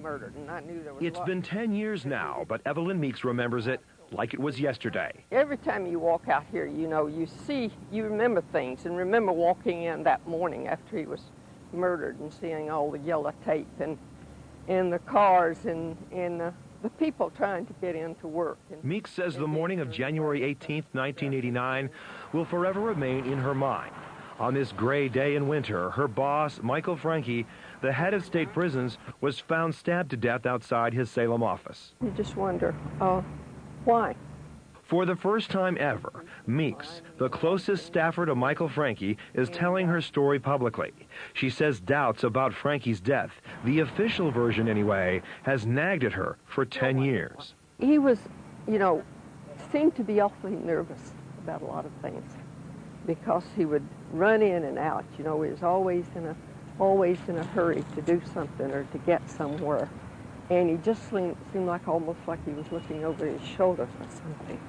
murdered, and I knew there was. It's been 10 years now, but Evelyn Meeks remembers it like it was yesterday. Every time you walk out here, you know, you remember things, and remember walking in that morning after he was murdered and seeing all the yellow tape and the cars and the people trying to get into work. Meeks says the morning of January 18th, 1989 will forever remain in her mind. On this gray day in winter, her boss, Michael Francke, the head of state prisons, was found stabbed to death outside his Salem office. You just wonder, why? For the first time ever, Meeks, the closest staffer to Michael Francke, is telling her story publicly. She says doubts about Francke's death, the official version anyway, has nagged at her for 10 years. He was, you know, seemed to be awfully nervous about a lot of things because he would run in and out. You know, he was always in a hurry to do something or to get somewhere. And he just seemed like almost like he was looking over his shoulder for something.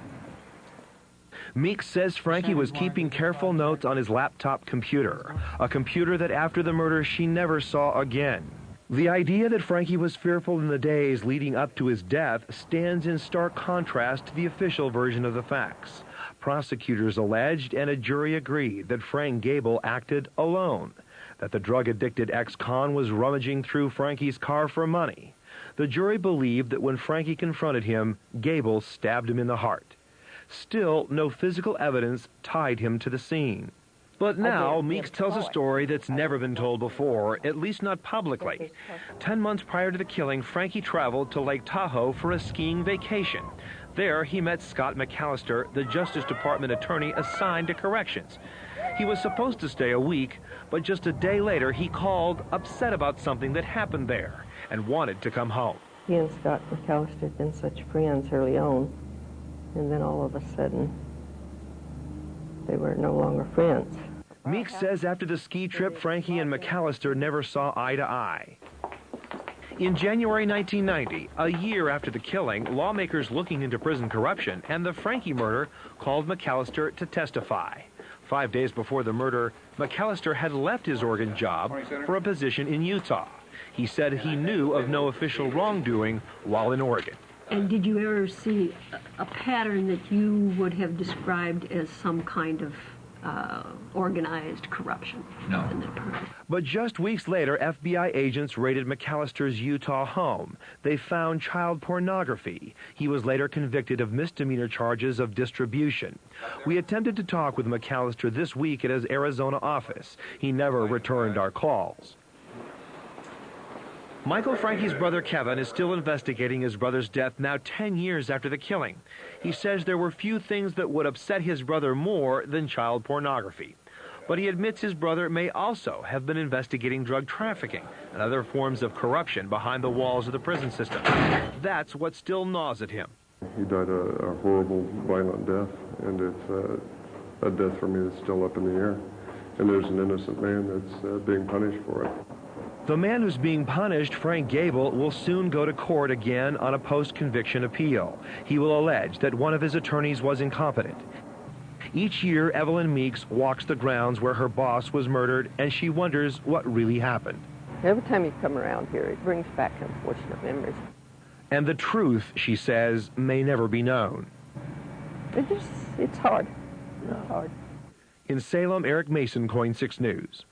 Meeks says Francke was keeping careful notes on his laptop computer, a computer that after the murder she never saw again. The idea that Francke was fearful in the days leading up to his death stands in stark contrast to the official version of the facts. Prosecutors alleged and a jury agreed that Frank Gable acted alone, that the drug-addicted ex-con was rummaging through Francke's car for money. The jury believed that when Francke confronted him, Gable stabbed him in the heart. Still, no physical evidence tied him to the scene. But now, Meeks tells a story that's never been told before, at least not publicly. 10 months prior to the killing, Francke traveled to Lake Tahoe for a skiing vacation. There, he met Scott McAllister, the Justice Department attorney assigned to corrections. He was supposed to stay a week, but just a day later, he called, upset about something that happened there, and wanted to come home. He and Scott McAllister had been such friends early on, and then all of a sudden, they were no longer friends. Meeks says after the ski trip, Francke and McAllister never saw eye to eye. In January 1990, a year after the killing, lawmakers looking into prison corruption and the Francke murder called McAllister to testify. 5 days before the murder, McAllister had left his Oregon job for a position in Utah. He said he knew of no official wrongdoing while in Oregon. And did you ever see a pattern that you would have described as some kind of organized corruption? No. But just weeks later, FBI agents raided McAllister's Utah home. They found child pornography. He was later convicted of misdemeanor charges of distribution. We attempted to talk with McAllister this week at his Arizona office. He never returned our calls. Michael Francke's brother Kevin is still investigating his brother's death now 10 years after the killing. He says there were few things that would upset his brother more than child pornogaphy. But he admits his brother may also have been investigating drug trafficking and other forms of corruption behind the walls of the prison system. That's what still gnaws at him. He died a horrible, violent death, and it's a death for me that's still up in the air. And there's an innocent man that's being punished for it. The man who's being punished, Frank Gable, will soon go to court again on a post-conviction appeal. He will allege that one of his attorneys was incompetent. Each year, Evelyn Meeks walks the grounds where her boss was murdered, and she wonders what really happened. Every time you come around here, it brings back unfortunate memories. And the truth, she says, may never be known. It's hard. It's hard. In Salem, Eric Mason, KOIN 6 News.